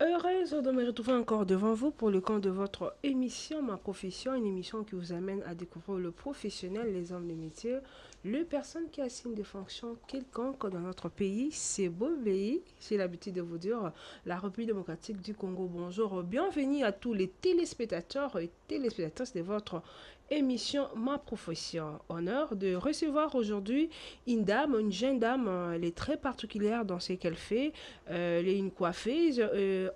Heureuse de me retrouver encore devant vous pour le compte de votre émission Ma Profession, une émission qui vous amène à découvrir le professionnel, les hommes de métier, les personnes qui assignent des fonctions quelconques dans notre pays. C'est beau pays, j'ai l'habitude de vous dire, la République démocratique du Congo. Bonjour, bienvenue à tous les téléspectateurs et téléspectatrices de votre émission Ma Profession. Honneur de recevoir aujourd'hui une dame, une jeune dame, elle est très particulière dans ce qu'elle fait. Elle est une coiffeuse,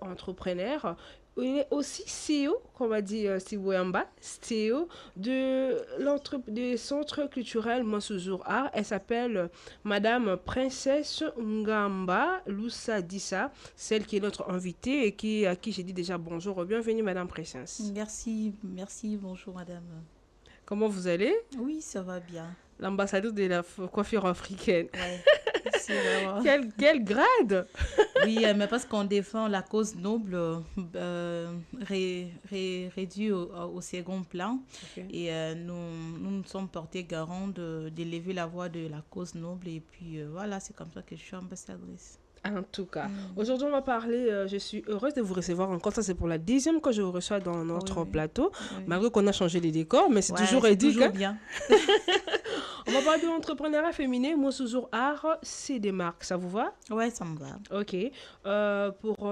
entrepreneur. Elle est aussi CEO, comme a dit Siboyamba, CEO de Centre culturel Monsouzour Art. Elle s'appelle Madame Princesse Ngamba Loussa Dissa, celle qui est notre invitée et à qui j'ai dit déjà bonjour. Bienvenue, Madame Princesse. Merci, bonjour madame. Comment vous allez? Oui, ça va bien. L'ambassadeur de la coiffure africaine. Ouais, c'est vraiment. Quel grade! Oui, mais parce qu'on défend la cause noble réduit au second plan. Ok. Et nous nous sommes portés garant d'élever la voix de la cause noble. Et puis voilà, c'est comme ça que je suis ambassadrice. En tout cas, Mm. aujourd'hui on va parler, je suis heureuse de vous recevoir encore, ça c'est pour la deuxième que je vous reçois dans Oui, notre oui, plateau, oui. malgré qu'on a changé les décors, mais c'est Ouais, toujours c'est éthique. toujours Hein. bien. On va parler de l'entrepreneuriat féminin, moi toujours art, c'est des marques, ça vous va? Ouais, ça me va. Ok.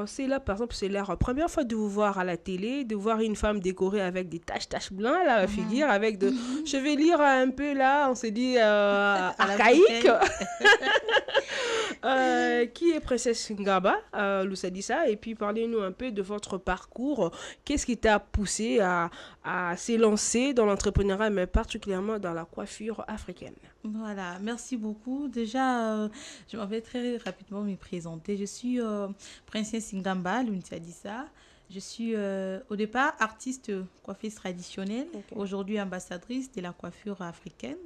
C'est là, par exemple, c'est la première fois de vous voir à la télé, de voir une femme décorée avec des taches blanches à la Mhm. figure, avec de chevelure un peu là, on s'est dit À archaïque. l'africaine. Qui est Princesse Ngaba, Loussa Dissa, et puis parlez-nous un peu de votre parcours. Qu'est-ce qui t'a poussé à s'élancer dans l'entrepreneuriat, mais particulièrement dans la coiffure africaine? Voilà, merci beaucoup. Déjà, je m'en vais très rapidement me présenter. Je suis Princesse Ngamba Luntiadissa. Je suis au départ artiste coiffeuse traditionnelle, Ok. aujourd'hui ambassadrice de la coiffure africaine,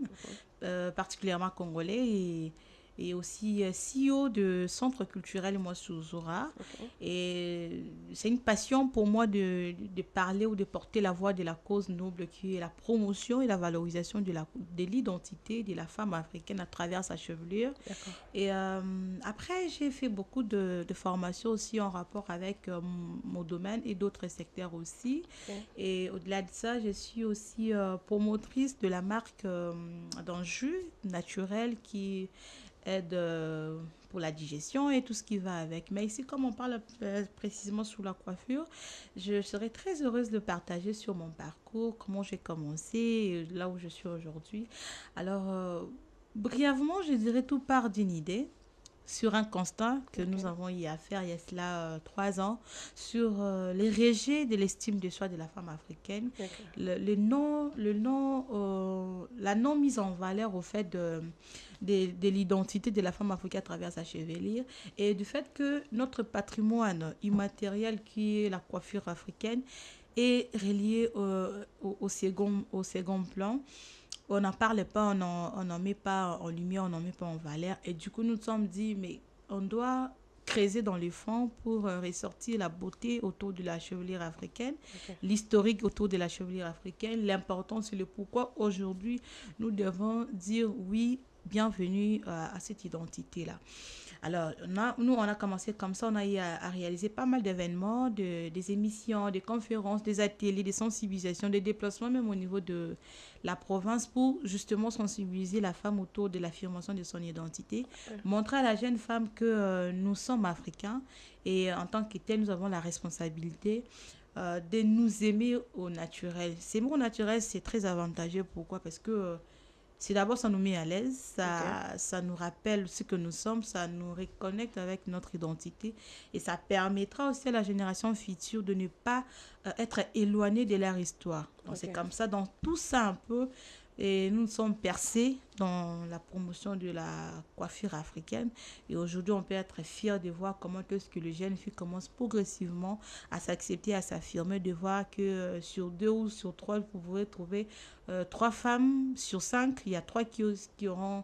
particulièrement congolais, et aussi CEO de Centre culturel Monsouzoura. Ok. Et c'est une passion pour moi de parler ou de porter la voix de la cause noble qui est la promotion et la valorisation de l'identité de la femme africaine à travers sa chevelure. D'accord. Et après, j'ai fait beaucoup de formations aussi en rapport avec mon domaine et d'autres secteurs aussi. Ok. Et au-delà de ça, je suis aussi promotrice de la marque d'un jus naturel qui aide pour la digestion et tout ce qui va avec. Mais ici, comme on parle précisément sur la coiffure, je serais très heureuse de partager sur mon parcours, comment j'ai commencé, là où je suis aujourd'hui. Alors, brièvement, je dirais tout part d'une idée sur un constat que Ok. nous avons eu à faire il y a cela 3 ans sur les rejets de l'estime de soi de la femme africaine, D'accord. la non mise en valeur au fait de l'identité de la femme africaine à travers sa chevelure et du fait que notre patrimoine immatériel qui est la coiffure africaine est relié au second plan. On n'en parle pas, on n'en met pas en lumière, on n'en met pas en valeur. Et du coup, nous nous sommes dit, mais on doit creuser dans les fonds pour ressortir la beauté autour de la chevelure africaine, Ok. l'historique autour de la chevelure africaine, l'importance et le pourquoi aujourd'hui nous devons dire oui, bienvenue à cette identité-là. Alors, nous, on a commencé comme ça, on a eu à réaliser pas mal d'événements, des émissions, des conférences, des ateliers, des sensibilisations, des déplacements même au niveau de la province pour justement sensibiliser la femme autour de l'affirmation de son identité, montrer à la jeune femme que nous sommes africains et en tant que tel, nous avons la responsabilité de nous aimer au naturel. S'aimer au naturel, c'est très avantageux. Pourquoi? Parce que c'est d'abord, ça nous met à l'aise, Ok. ça nous rappelle ce que nous sommes, ça nous reconnecte avec notre identité et ça permettra aussi à la génération future de ne pas être éloignée de leur histoire. Donc, Ok. c'est comme ça, dans tout ça un peu, et nous sommes percés dans la promotion de la coiffure africaine. Et aujourd'hui, on peut être fier de voir comment est-ce que les jeunes filles commencent progressivement à s'accepter, à s'affirmer, de voir que sur 2 ou sur 3, vous pouvez trouver 3 femmes sur 5, il y a 3 qui auront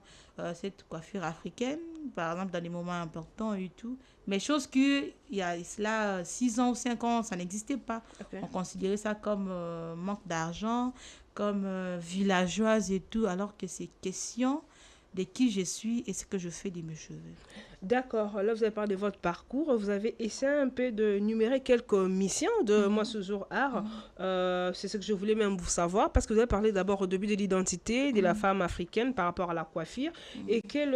cette coiffure africaine, par exemple dans des moments importants et tout. Mais chose que, il y a cela 6 ans ou 5 ans, ça n'existait pas. Ok. On considérait ça comme manque d'argent, comme villageoise et tout, alors que c'est question de qui je suis et ce que je fais de mes cheveux. D'accord, là vous avez parlé de votre parcours, vous avez essayé un peu de numérer quelques missions de Moi Toujours Art. C'est ce que je voulais même vous savoir, parce que vous avez parlé d'abord au début de l'identité de la femme africaine par rapport à la coiffure. Et quelle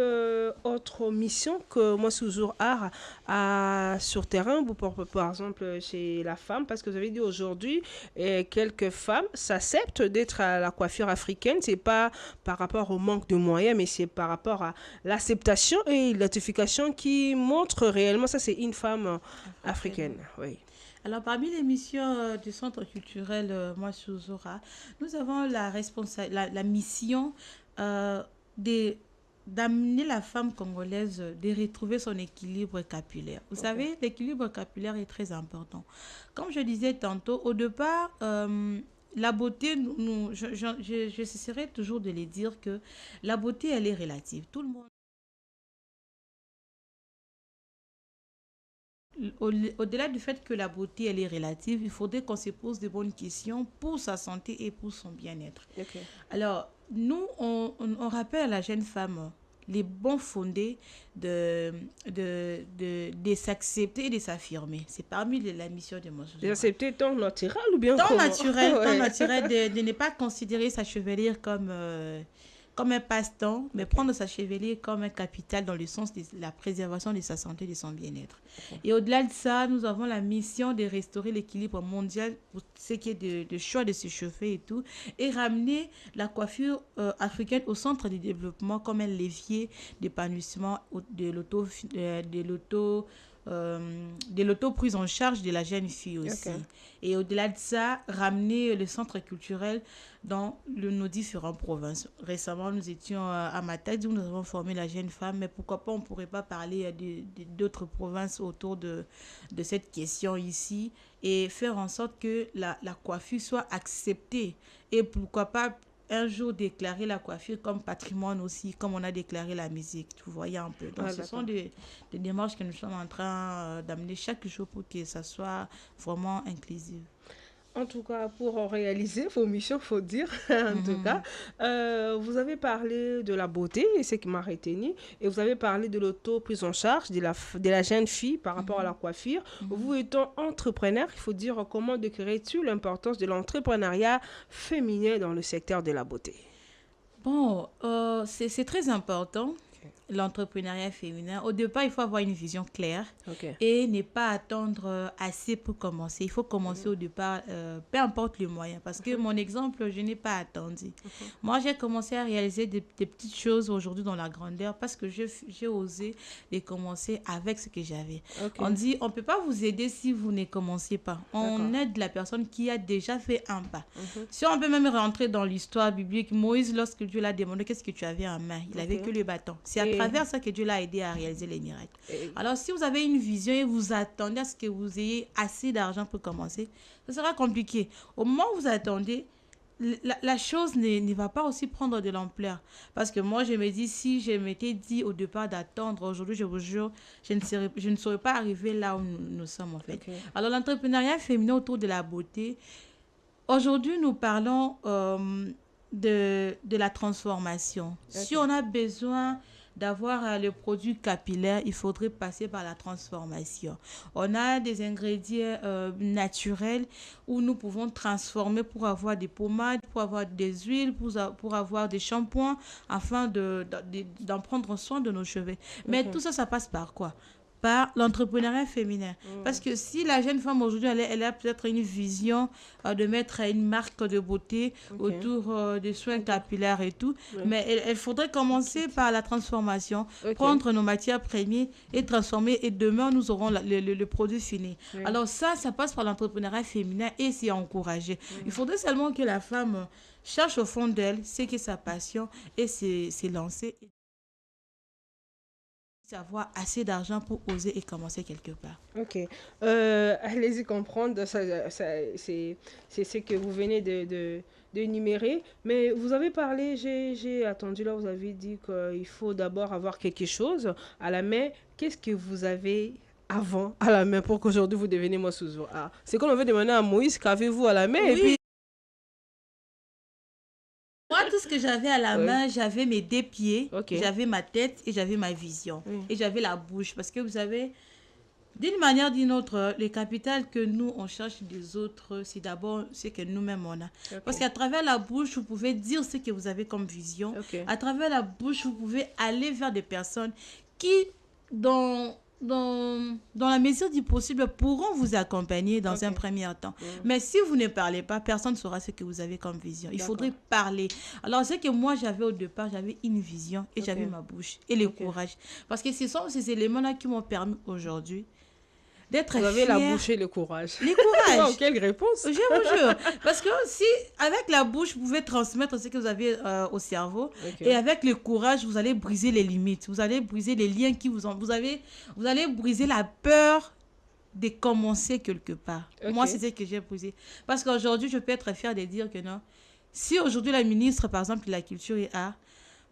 autre mission que Moi Toujours Art a sur terrain, vous, par exemple chez la femme, parce que vous avez dit aujourd'hui, quelques femmes s'acceptent d'être à la coiffure africaine, c'est pas par rapport au manque de moyens, mais c'est par rapport à l'acceptation et l'identification qui montre réellement, ça c'est une femme africaine. Oui. Alors, parmi les missions du Centre culturel Moi Zora, nous avons la mission euh, de d'amener la femme congolaise de retrouver son équilibre capillaire. Vous savez, l'équilibre capillaire est très important. Comme je disais tantôt, au départ, la beauté, je cesserai toujours de les dire que la beauté, elle est relative. Tout le monde au-delà du fait que la beauté, elle est relative, il faudrait qu'on se pose de bonnes questions pour sa santé et pour son bien-être. Ok. Alors, nous, on rappelle à la jeune femme les bons fondés de s'accepter et de s'affirmer. C'est parmi la mission de mon Et accepter ton naturel ou bien temps comment? naturel, temps Ouais. naturel de ne pas considérer sa chevelure comme un passe-temps, mais prendre sa chevelure comme un capital dans le sens de la préservation de sa santé et de son bien-être. Et au-delà de ça, nous avons la mission de restaurer l'équilibre mondial pour ce qui est de choix de ses cheveux et tout, et ramener la coiffure africaine au centre du développement comme un levier d'épanouissement de l'auto-prise en charge de la jeune fille aussi. Ok. Et au-delà de ça, ramener le centre culturel dans nos différentes provinces. Récemment, nous étions à Matadi où nous avons formé la jeune femme, mais pourquoi pas, on ne pourrait pas parler d'autres provinces autour de cette question ici et faire en sorte que la coiffure soit acceptée et pourquoi pas un jour déclarer la coiffure comme patrimoine aussi, comme on a déclaré la musique. Vous voyez un peu. Donc, Ah, ce sont des démarches que nous sommes en train d'amener chaque jour pour que ça soit vraiment inclusif. En tout cas, pour réaliser vos missions, faut dire, en tout cas, vous avez parlé de la beauté, et c'est ce qui m'a retenu, et vous avez parlé de l'auto-prise en charge de la jeune fille par rapport à la coiffure. Vous étant entrepreneur, il faut dire comment décrirais-tu l'importance de l'entrepreneuriat féminin dans le secteur de la beauté? Bon, c'est très important, l'entrepreneuriat féminin. Au départ, il faut avoir une vision claire Ok. et ne pas attendre assez pour commencer. Il faut commencer au départ, peu importe le moyen. Parce que mon exemple, je n'ai pas attendu. Moi, j'ai commencé à réaliser des petites choses aujourd'hui dans la grandeur parce que j'ai osé les commencer avec ce que j'avais. Ok. On dit, on ne peut pas vous aider si vous ne commencez pas. On D'accord. aide la personne qui a déjà fait un pas. Si on peut même rentrer dans l'histoire biblique, Moïse, lorsque Dieu l'a demandé, qu'est-ce que tu avais en main? Il avait que le bâton. C'est à travers ça que Dieu l'a aidé à réaliser les miracles. Alors, si vous avez une vision et vous attendez à ce que vous ayez assez d'argent pour commencer, ce sera compliqué. Au moment où vous attendez, la chose ne va pas aussi prendre de l'ampleur. Parce que moi, je me dis, si je m'étais dit au départ d'attendre, aujourd'hui, je vous jure, je ne serais pas arrivée là où nous sommes, en fait. Ok. Alors, l'entrepreneuriat féminin autour de la beauté, aujourd'hui, nous parlons de la transformation. Si on a besoin d'avoir le produit capillaire, il faudrait passer par la transformation. On a des ingrédients naturels où nous pouvons transformer pour avoir des pommades, pour avoir des huiles, pour avoir des shampoings, afin d'en prendre soin de nos cheveux. Mais tout ça, ça passe par quoi? par l'entrepreneuriat féminin. Parce que si la jeune femme aujourd'hui, elle a peut-être une vision de mettre une marque de beauté autour des soins capillaires et tout, mais elle faudrait commencer par la transformation, prendre nos matières premières et transformer, et demain, nous aurons le produit fini. Alors ça passe par l'entrepreneuriat féminin et c'est encouragé. Il faudrait seulement que la femme cherche au fond d'elle ce qui est sa passion et s'est lancée. Avoir assez d'argent pour oser et commencer quelque part. Ok. Allez-y comprendre, c'est ce que vous venez d'énumérer. Mais vous avez parlé, j'ai attendu là, vous avez dit qu'il faut d'abord avoir quelque chose à la main. Qu'est-ce que vous avez avant à la main pour qu'aujourd'hui vous deveniez Mosuzo? C'est comme on veut demander à Moïse, qu'avez-vous à la main? Oui. Et puis... Moi, tout ce que j'avais à la main, j'avais mes deux pieds, j'avais ma tête et j'avais ma vision. Et j'avais la bouche. Parce que vous savez, d'une manière ou d'une autre, le capital que nous, on cherche des autres, c'est d'abord ce que nous-mêmes, on a. Parce qu'à travers la bouche, vous pouvez dire ce que vous avez comme vision. À travers la bouche, vous pouvez aller vers des personnes qui, dans la mesure du possible, pourront vous accompagner dans un premier temps. Mais si vous ne parlez pas, personne ne saura ce que vous avez comme vision. Il faudrait parler. Alors, ce que moi, j'avais au départ, j'avais une vision et j'avais ma bouche et le courage. Parce que ce sont ces éléments-là qui m'ont permis aujourd'hui d'être fière. Vous avez la bouche et le courage. Le courage. Wow, quelle réponse. Je vous jure. Parce que si, avec la bouche, vous pouvez transmettre ce que vous avez au cerveau. Et avec le courage, vous allez briser les limites. Vous allez briser les liens qui vous ont... Vous allez briser la peur de commencer quelque part. Moi, c'est ce que j'ai brisé. Parce qu'aujourd'hui, je peux être fière de dire que non. Si aujourd'hui, la ministre, par exemple, de la Culture et Arts,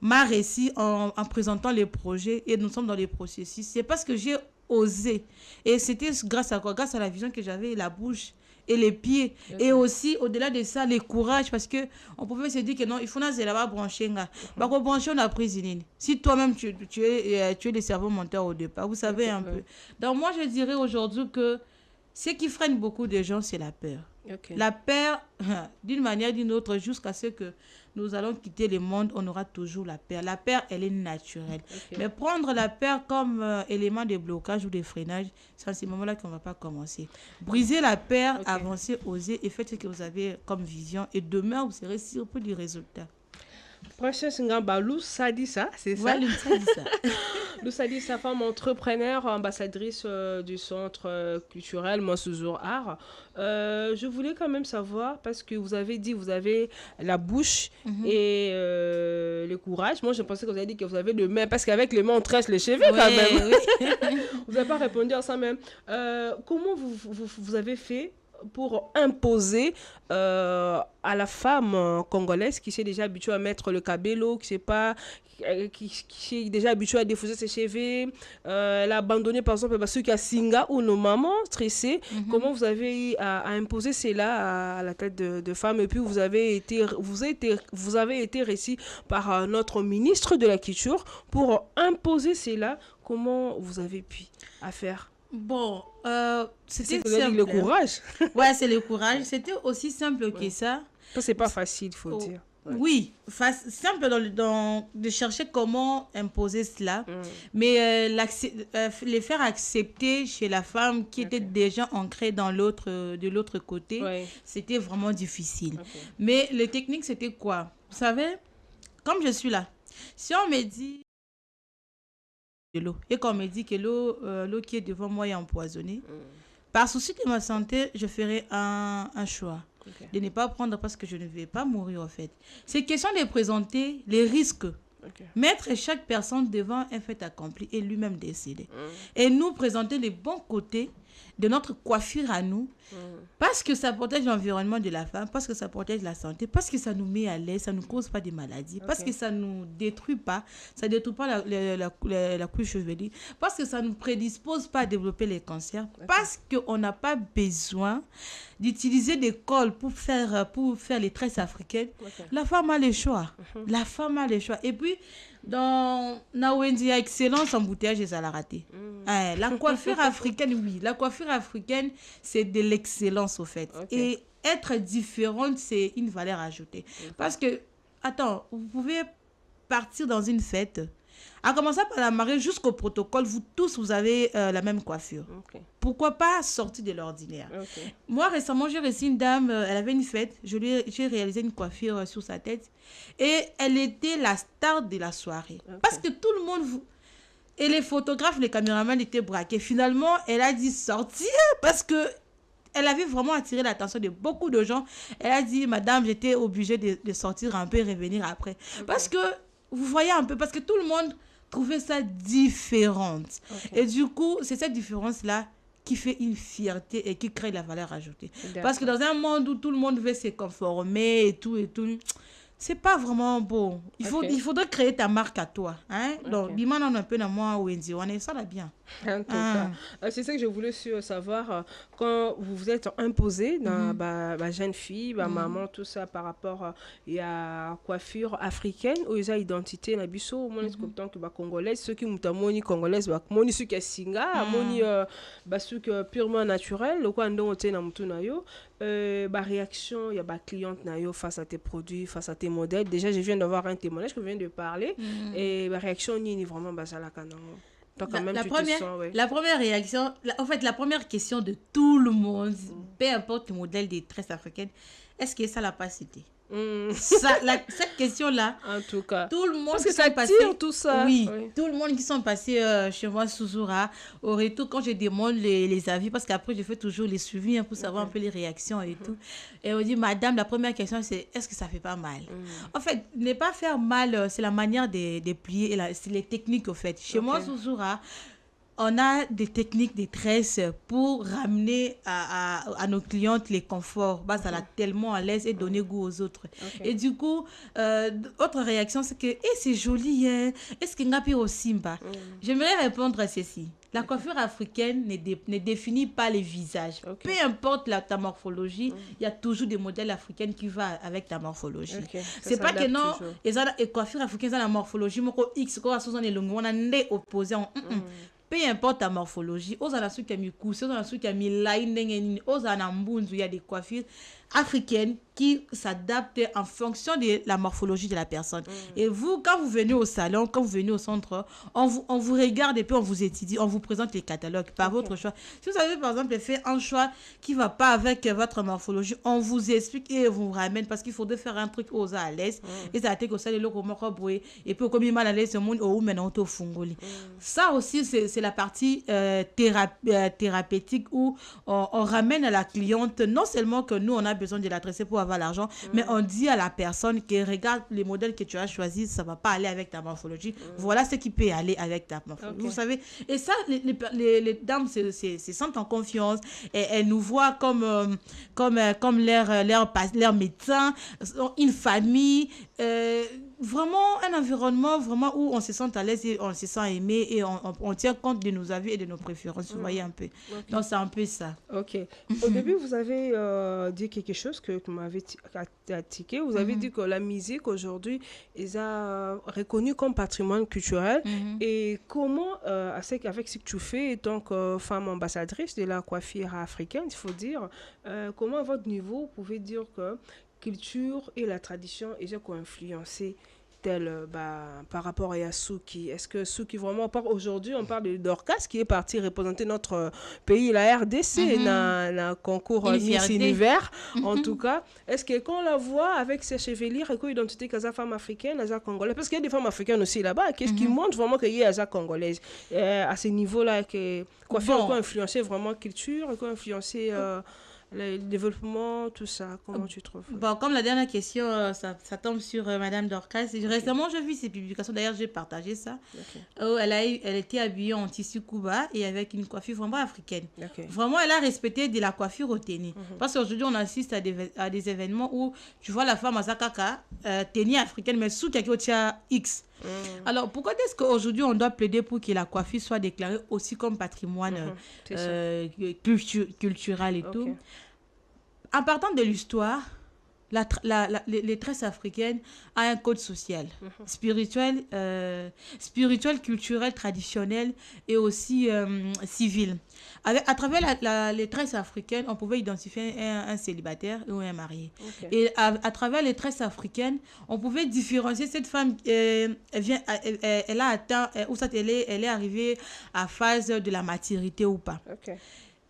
m'a réussi en présentant les projets et nous sommes dans les processus, c'est parce que j'ai osé. Et c'était grâce à quoi? Grâce à la vision que j'avais, la bouche et les pieds. Et aussi, au-delà de ça, le courage. Parce qu'on pouvait se dire que non, il faut nous là-bas brancher. Parce qu'on branche, on a pris. Si toi-même, tu es le cerveau menteur au départ, vous savez un peu. Donc, moi, je dirais aujourd'hui que ce qui freine beaucoup de gens, c'est la peur. La peur, d'une manière ou d'une autre, jusqu'à ce que nous allons quitter le monde, on aura toujours la peur. La peur, elle est naturelle. Mais prendre la peur comme élément de blocage ou de freinage, c'est à ce moment-là qu'on ne va pas commencer. Briser la peur, avancer, oser et faites ce que vous avez comme vision. Et demain, vous serez surpris du résultat. Princesse Ngamba, Loussa dit ça, c'est ça? Ouais, Loussa dit ça. Loussa dit sa femme entrepreneur, ambassadrice du centre culturel Mosuzo Art. Je voulais quand même savoir, parce que vous avez dit, vous avez la bouche et le courage. Moi, je pensais que vous avez dit que vous avez le main, parce qu'avec les mains, on tresse les cheveux quand même. Vous n'avez pas répondu à ça même. Comment vous avez fait pour imposer à la femme congolaise qui s'est déjà habituée à mettre le cabello, qui est déjà habituée à défausser ses cheveux, elle a abandonné par exemple ceux qui a Singa ou nos mamans stressées. Comment vous avez eu à imposer cela à la tête de femmes, et puis vous avez été reçu par notre ministre de la Culture pour imposer cela. Comment vous avez pu faire? Bon, c'était simple. Le courage. Ouais, c'est le courage. C'était aussi simple que ça. Ça, c'est pas facile, il faut dire. Oui, simple de chercher comment imposer cela, mais les faire accepter chez la femme qui était déjà ancrée de l'autre côté, c'était vraiment difficile. Mais les techniques, c'était quoi? Vous savez, comme je suis là, si on me dit de l'eau et qu'on me dit que l'eau qui est devant moi est empoisonnée, par souci de ma santé, je ferai un choix. De ne pas prendre parce que je ne vais pas mourir en fait. C'est question de présenter les risques. Mettre chaque personne devant un fait accompli et lui-même décider. Et nous présenter les bons côtés de notre coiffure à nous, parce que ça protège l'environnement de la femme, parce que ça protège la santé, parce que ça nous met à l'aise, ça ne nous cause pas de maladies, parce que ça ne nous détruit pas, ça ne détruit pas la couche chevelue, parce que ça ne nous prédispose pas à développer les cancers, parce qu'on n'a pas besoin d'utiliser des cols pour faire les tresses africaines. La femme a le choix. La femme a le choix. Et puis, dans Nawendi, excellence en bouteillage et ça l'a raté. La coiffure africaine, oui. La coiffure africaine, c'est de l'excellence au fait. Et être différente, c'est une valeur ajoutée. Parce que, attends, vous pouvez partir dans une fête En commençant par la mariée jusqu'au protocole, vous tous, vous avez la même coiffure. Ok. Pourquoi pas sortir de l'ordinaire? Ok. Moi, récemment, j'ai reçu une dame, elle avait une fête, j'ai réalisé une coiffure sur sa tête et elle était la star de la soirée. Ok. Parce que tout le monde... Et les photographes, les caméramans étaient braqués. Finalement, elle a dit sortir parce que elle avait vraiment attiré l'attention de beaucoup de gens. Elle a dit, madame, j'étais obligée de sortir un peu et revenir après. Ok. Parce que, vous voyez un peu, parce que tout le monde trouvait ça différente. Ok. Et du coup, c'est cette différence-là qui fait une fierté et qui crée la valeur ajoutée. Parce que dans un monde où tout le monde veut se conformer et tout, c'est pas vraiment beau. Ok. Il faudrait créer ta marque à toi. Hein? Donc, Ok. dis-moi, on a un peu dans moi, Wendy, on est ça là bien. En tout Ah. cas, c'est ça que je voulais savoir quand vous vous êtes imposé dans jeune fille, maman, tout ça par rapport à la coiffure africaine ou la identité na biso au moins comme tant que congolaise ceux qui mutamoni congolaise moni ceux qui singa moni ceux qui purement naturel le quoi ndongo te na mutu na yo réaction il y a cliente na yo face à tes produits face à tes modèles déjà je viens d'avoir un témoignage que je viens de parler et réaction ni vraiment basala kanango. La première réaction, en fait, la première question de tout le monde, peu importe le modèle des tresses africaines, est-ce que ça l'a pas cité? Cette question-là, en tout cas, tout le monde parce que ça tire tout ça. Oui, tout le monde qui sont passés chez moi, Souzoura, au retour, quand je demande les avis, parce qu'après, je fais toujours les suivis pour savoir un peu les réactions et tout. Et on dit, madame, la première question, c'est est-ce que ça fait pas mal? En fait, ne pas faire mal, c'est la manière de plier, et c'est les techniques, au fait. Chez moi, Souzoura, on a des techniques de tresse pour ramener à nos clientes les conforts. Ça l'a tellement à l'aise et donner goût aux autres. Et du coup, autre réaction, c'est que c'est joli, hein? Est-ce qu'il y a pire au Simba? J'aimerais répondre à ceci. La coiffure africaine ne définit pas les visages. Peu importe ta morphologie, il y a toujours des modèles africains qui vont avec ta morphologie. C'est pas que non, les coiffures africaines ont la morphologie, X, on a opposé en peu importe ta morphologie, aux ana qui a mis cousse, aux ana qui a mis line, aux ana mbunzu, il y a des coiffures africaines qui s'adaptent en fonction de la morphologie de la personne. Et vous, quand vous venez au salon, quand vous venez au centre, on vous regarde et puis on vous étudie, on vous présente les catalogues par votre choix. Si vous avez par exemple fait un choix qui ne va pas avec votre morphologie, on vous explique et on vous ramène parce qu'il faudrait faire un truc aux à l'aise. Et ça a été que ça, les locaux et puis comme il mal à l'aise, le monde au maintenant au fungoli. Ça aussi, c'est la partie thérapeutique où on ramène à la cliente, non seulement que nous, on a besoin de la tresser pour avoir l'argent, mais on dit à la personne que regarde les modèles que tu as choisis, ça ne va pas aller avec ta morphologie. Voilà ce qui peut aller avec ta morphologie. Vous savez, et ça, les dames se sentent en confiance et elles nous voient comme leur médecin, une famille, vraiment un environnement vraiment où on se sent à l'aise et on se sent aimé et on tient compte de nos avis et de nos préférences. Vous voyez un peu. Donc, c'est un peu ça. Ok. Au début, vous avez dit quelque chose que vous m'avez tiqué. Vous avez dit que la musique, aujourd'hui, est reconnue comme patrimoine culturel. Et comment, avec ce que tu fais, donc femme ambassadrice de la coiffure africaine, il faut dire, comment à votre niveau, vous pouvez dire que culture et la tradition ont influencé par rapport à Souki. Est-ce que Souki vraiment aujourd'hui on parle de Dorcas qui est parti représenter notre pays, la RDC dans le concours Miss Univers en tout cas. Est-ce que quand on la voit avec ses chevelures et identité qu'elle femme africaine, elle congolaise, parce qu'il y a des femmes africaines aussi là-bas, qu'est-ce qui montre vraiment qu'il y a congolaise à ce niveau-là, que coiffure a influencé vraiment culture, a influencé le développement, tout ça, comment tu trouves? Bon, comme la dernière question, ça tombe sur Madame Dorcas. Récemment, j'ai vu ses publications, d'ailleurs, j'ai partagé ça. Elle était habillée en tissu Kuba et avec une coiffure vraiment africaine. Vraiment, elle a respecté de la coiffure au tennis. Parce qu'aujourd'hui, on assiste à des événements où tu vois la femme à Zakaka, tennis africaine, mais sous Kakiotia X. Alors, pourquoi est-ce qu'aujourd'hui, on doit plaider pour que la coiffure soit déclarée aussi comme patrimoine culturel et tout? En partant de l'histoire, les tresses africaines ont un code social, spirituel, culturel, traditionnel et aussi civil. À travers les tresses africaines, on pouvait identifier un célibataire ou un marié. Et à travers les tresses africaines, on pouvait différencier cette femme, elle a atteint, ou ça, elle est arrivée à phase de la maturité ou pas.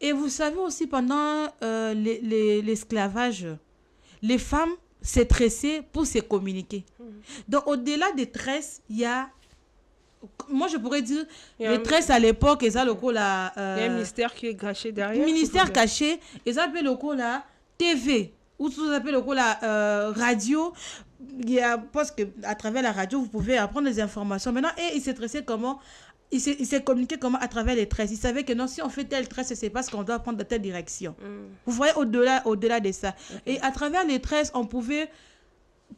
Et vous savez aussi, pendant l'esclavage, les femmes se tressaient pour se communiquer. Donc, au-delà des tresses, il y a... Moi, je pourrais dire, les tresses à l'époque, ils ont le coup là... il y a un mystère qui est caché derrière. Ministère caché, ils appellent le coup là TV, ou vous appelez le coup là radio. Parce qu'à travers la radio, vous pouvez apprendre des informations. Maintenant, ils se tressaient comment? Il s'est communiqué comment? À travers les tresses. Il savait que non, si on fait telle tresse, c'est parce qu'on doit prendre de telle direction. Vous voyez, au-delà de ça. Et à travers les tresses, on pouvait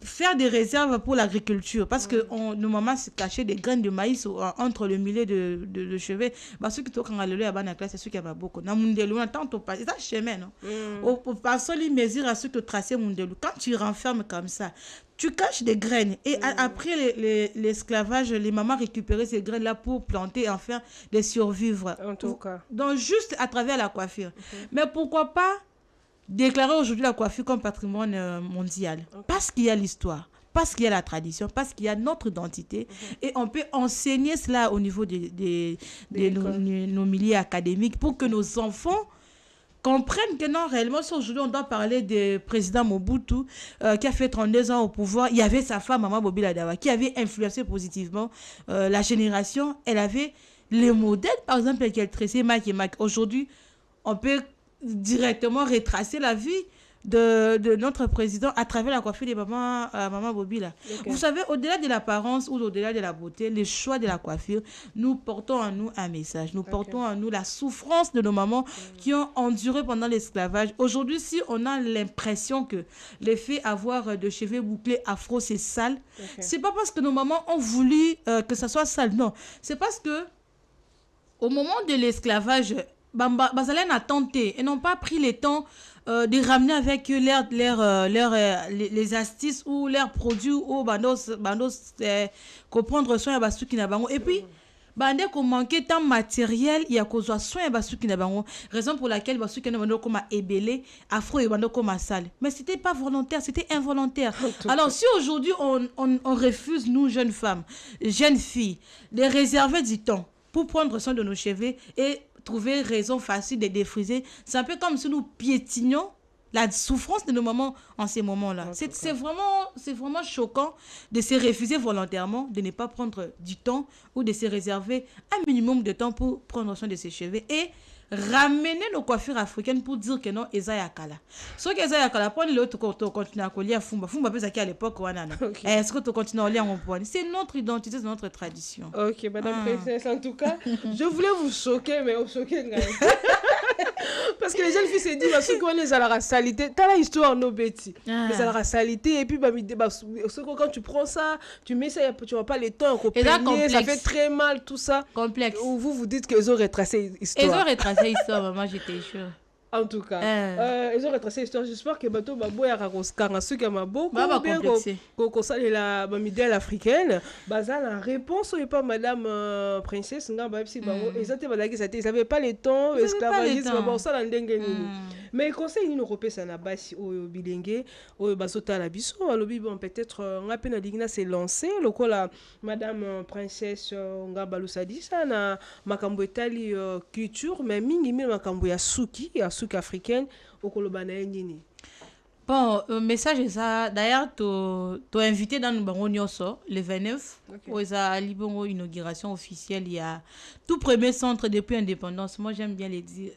faire des réserves pour l'agriculture. Parce que nos mamans se cachaient des graines de maïs entre le milieu de cheveux. Ceux qui toquent en alléluia, c'est ceux qui ont beaucoup. Dans mon délou, tant au pas. C'est un chemin, non? Au passant, les mesures à ceux qui tracé mon délou. Quand tu renfermes comme ça, tu caches des graines. Et après l'esclavage, les mamans récupéraient ces graines-là pour planter et en faire des survivre. En tout cas. Donc, juste à travers la coiffure. Mais pourquoi pas déclarer aujourd'hui la coiffure comme patrimoine mondial? Parce qu'il y a l'histoire, parce qu'il y a la tradition, parce qu'il y a notre identité. Et on peut enseigner cela au niveau de nos milieux académiques pour que nos enfants comprennent que non, réellement, si aujourd'hui on doit parler du président Mobutu qui a fait 32 ans au pouvoir, il y avait sa femme, Maman Bobila Dawa, qui avait influencé positivement la génération. Elle avait les modèles, par exemple, qu'elle tressait Mac et Mac. Aujourd'hui, on peut directement retracer la vie de notre président à travers la coiffure de Maman Bobila. Vous savez, au-delà de l'apparence ou au-delà de la beauté, le choix de la coiffure, nous portons en nous un message. Nous portons en nous la souffrance de nos mamans qui ont enduré pendant l'esclavage. Aujourd'hui, si on a l'impression que l'effet avoir de cheveux bouclés afro, c'est sale, c'est pas parce que nos mamans ont voulu que ça soit sale, non. C'est parce que au moment de l'esclavage, Bazalène a tenté et n'ont pas pris le temps de ramener avec eux les astuces ou leurs produits ou comprendre soin à qui n'a pas. Et puis bande qu'on manquait tant matériel il y a cause soin à qui n'a pas, raison pour laquelle qui n'a pas comme ébélé afro et bande comme sale. Mais c'était pas volontaire, c'était involontaire. Alors si aujourd'hui on refuse, nous jeunes femmes, jeunes filles, de réserver du temps pour prendre soin de nos cheveux et trouver raison facile de défriser, c'est un peu comme si nous piétinions la souffrance de nos mamans en ces moments-là. C'est vraiment choquant de se refuser volontairement, de ne pas prendre du temps ou de se réserver un minimum de temps pour prendre soin de ses cheveux et ramener nos coiffures africaines pour dire que non, Eza Yakala. Ce que Eza Yakala, pour l'autre, tu continues à coller à Fumba. Fumba, peut-être qu'à l'époque, est-ce que tu continues à lire en point? C'est notre identité, c'est notre tradition. Ok, madame Princesse, en tout cas, je voulais vous choquer, mais vous choquez. Parce que les jeunes filles se disent, parce qu'on est à la salité, t'as la histoire, nos bêtises. Mais à la salité, et puis, quand tu prends ça, tu mets ça, tu vois pas les temps, ça fait très mal, tout ça. Complexe. Ou vous dites qu'ils ont retracé l'histoire. Ils ont retracé l'histoire, maman, j'étais sûre. En tout cas, ils ont retracé l'histoire. J'espère que bateau babo ya rakoskanga ceux qui ont beaucoup bien la modèle africaine. Bazal la réponse ou pas madame princesse nga ba si bango exactement badaki ça ils avaient pas le temps esclavagisme bon ça la ndenge nini. Mais conseil ni européen ça na basi au bilenge au basota la biso alobi bon peut-être nga pena digna c'est lancé lokola madame princesse nga balusadi ça na makambo etali culture mais mingi makambo ya suki africaine au Kolobana Nini. Bon, message est ça. D'ailleurs, tu invité dans le Baron Nyoso, le 29, où il y a une inauguration officielle. Il y a tout premier centre depuis l'indépendance. Moi, j'aime bien les dire.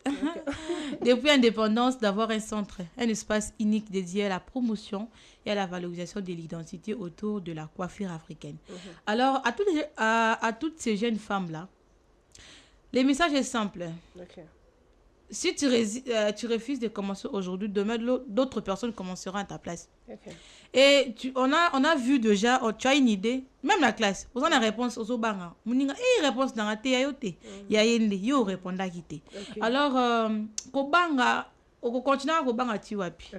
Depuis l'indépendance, d'avoir un centre, un espace unique dédié à la promotion et à la valorisation de l'identité autour de la coiffure africaine. Alors, à toutes ces jeunes femmes-là, le message est simple. Si tu refuses de commencer aujourd'hui, demain, d'autres personnes commenceront à ta place. Et on a vu déjà, tu as une idée, même la classe, vous avez la réponse aux obanga. Il réponse dans la théâtre, il y a une idée, il répond à quitter. Alors, kobanga, on continue à kobanga tiwapi.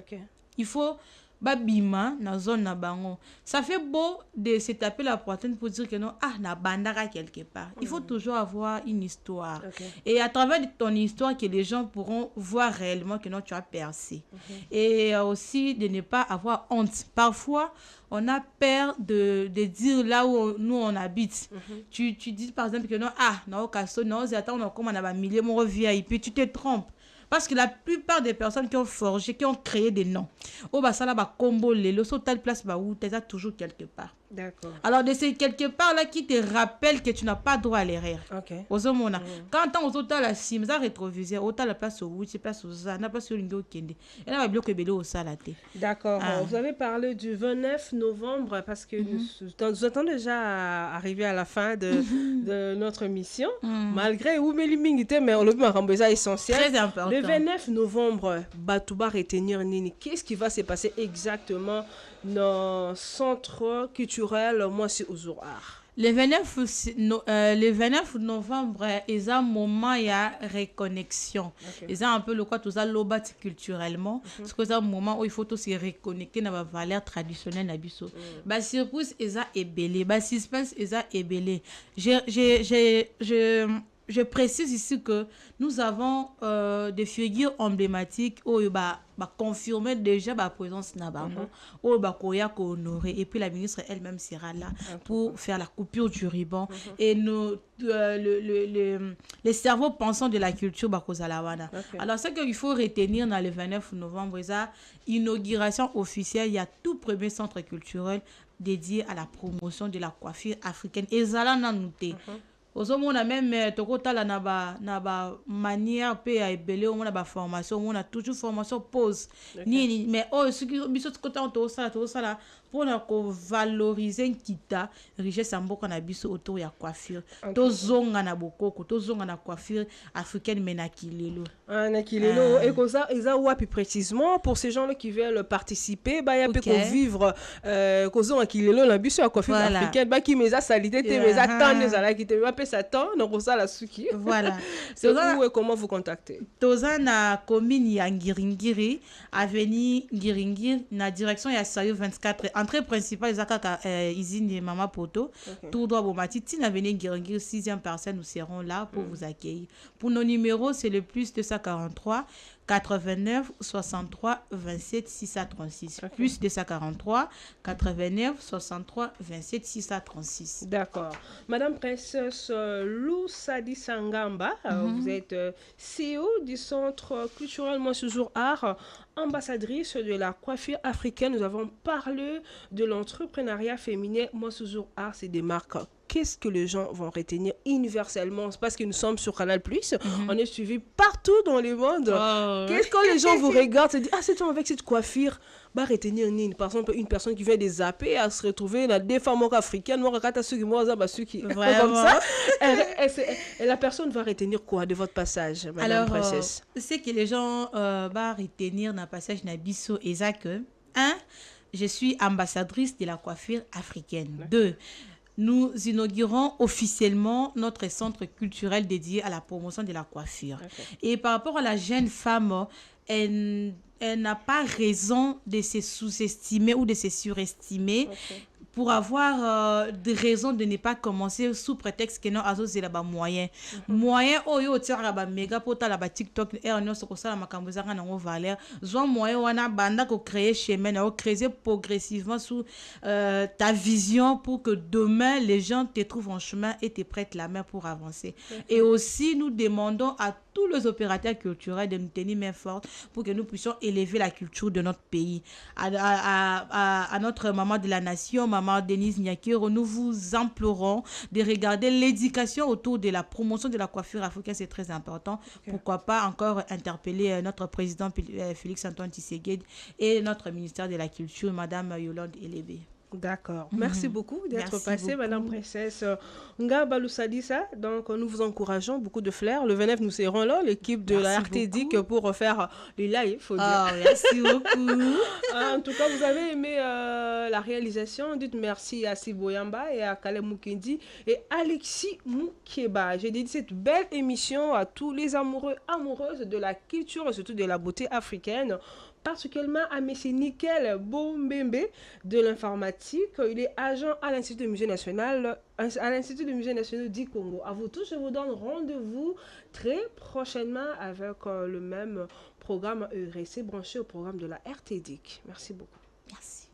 Il faut babima na zone na bango. Ça fait beau de se taper la poitrine pour dire que non, na bandara quelque part. Il faut toujours avoir une histoire. Et à travers ton histoire que les gens pourront voir réellement que non, tu as percé. Et aussi de ne pas avoir honte. Parfois, on a peur de dire là où nous on habite. Tu dis par exemple que non, non, on a comme on a un millier mon VIP, tu te trompes. Parce que la plupart des personnes qui ont forgé, qui ont créé des noms, ça là, combo les le telle place, où tu es toujours quelque part. D'accord. Alors, de ces quelque part là qui te rappelle que tu n'as pas droit à l'erreur. Quand on a la sim, ça rétrovisé, autant la place où tu place où ça, n'a pas sur une kende. Et là, il y a au salaté. D'accord. Vous avez parlé du 29 novembre parce que nous attendons déjà arriver à la fin de notre mission. Malgré où Mélimingité, mais on le met ça essentiel. Très important. Le 29 novembre, Batouba retenir Nini. Qu'est-ce qui va se passer exactement dans le centre culturel Moissi Ouzour-Art? Le 29 novembre, il y a un moment de reconnexion. Il y a un peu le quoi tout ça lobat culturellement. Parce que c'est un moment où il faut se reconnecter dans la valeur traditionnelle nabiso. Bah surprise il y a ébélé, bah suspense il y a ébélé. Je précise ici que nous avons des figures emblématiques où confirmer déjà la présence nabango où koya ko honorer et puis la ministre elle-même sera là pour faire la coupure du ruban et les cerveaux pensants de la culture bakozalawana. Alors ce qu'il faut retenir dans le 29 novembre, c'est l'inauguration officielle, il y a tout premier centre culturel dédié à la promotion de la coiffure africaine et zala nanouté. On a même tokotala na ba manière pe a ebele on a ba formation on a toujours formation pause ni mais ce qui biso kota on ça pour valoriser kita richesse amboko na biso autour ya coiffure to zonga na bokoko to zonga na coiffure africaine menakilelo nakilelo et ça wapi précisément pour ces gens là qui veulent participer ba ya pe ko vivre kozo nakilelo na biso ya coiffure africaine ba ki meza salité te meza tande za la ki te ba pe satan donc ça la suki voilà c'est où et comment vous contacter toza na commune ya Ngiringiri avenue Ngiringiri na direction ya Sayo 24 entrée principale zakaka usine Mama Poto tout droit Bomati tina avenue Ngiringiri 6e personne nous serons là pour vous accueillir. Pour nos numéros c'est le plus 243 89 63 27 636 plus 243 89 63 27 636. D'accord. Madame Princesse Lou Sadi Sangamba, vous êtes CEO du Centre culturel Moissi Ouzour-Art, ambassadrice de la coiffure africaine. Nous avons parlé de l'entrepreneuriat féminin. Moissi Ouzour-Art, c'est des marques. Qu'est-ce que les gens vont retenir universellement? C'est parce que nous sommes sur Canal+. On est suivi partout dans le monde. Qu'est-ce que les gens vous regardent, se disent c'est toi avec cette coiffure, bah retenir nini. Par exemple, une personne qui vient des zapper à se retrouver dans des femmes africaines, moi regarde ceux qui comme ça. Et la personne va retenir quoi de votre passage, Madame Princesse? C'est que les gens vont retenir dans le passage Nabiso et ça que je suis ambassadrice de la coiffure africaine. 2. Nous inaugurons officiellement notre centre culturel dédié à la promotion de la coiffure. Et par rapport à la jeune femme, elle n'a pas raison de se sous-estimer ou de se surestimer pour avoir des raisons de ne pas commencer sous prétexte que non c'est là-bas moyen oyo tira ba méga pota la ba TikTok et on se ça la makamboza na ngo valeur zo moyen wana banda ko créer chemin na créer progressivement sous ta vision pour que demain les gens te trouvent en chemin et te prêtent la main pour avancer. Et aussi nous demandons à tous les opérateurs culturels de nous tenir main forte pour que nous puissions élever la culture de notre pays. À notre maman de la nation, maman Denise Nyakiro, nous vous implorons de regarder l'éducation autour de la promotion de la coiffure africaine, c'est très important. Pourquoi pas encore interpeller notre président Félix Antoine Tshisekedi et notre ministère de la Culture, Madame Yolande Elébé. D'accord. Merci beaucoup d'être passée, Madame Princesse Ngaba Loussadissa. Donc, nous vous encourageons, beaucoup de flair. Le 29, nous serons là, l'équipe de la RTDIC pour refaire les lives, faut dire. Merci beaucoup. En tout cas, vous avez aimé la réalisation. Dites merci à Siboyamba et à Kalem Mukendi et Alexis Moukeba. J'ai dédié cette belle émission à tous les amoureux, amoureuses de la culture et surtout de la beauté africaine. particulièrement à M. Nickel Bombembe de l'informatique. Il est agent à l'Institut du Musée National, du Congo. À vous tous, je vous donne rendez-vous très prochainement avec le même programme. Restez branchés au programme de la RTDIC. Merci beaucoup. Merci.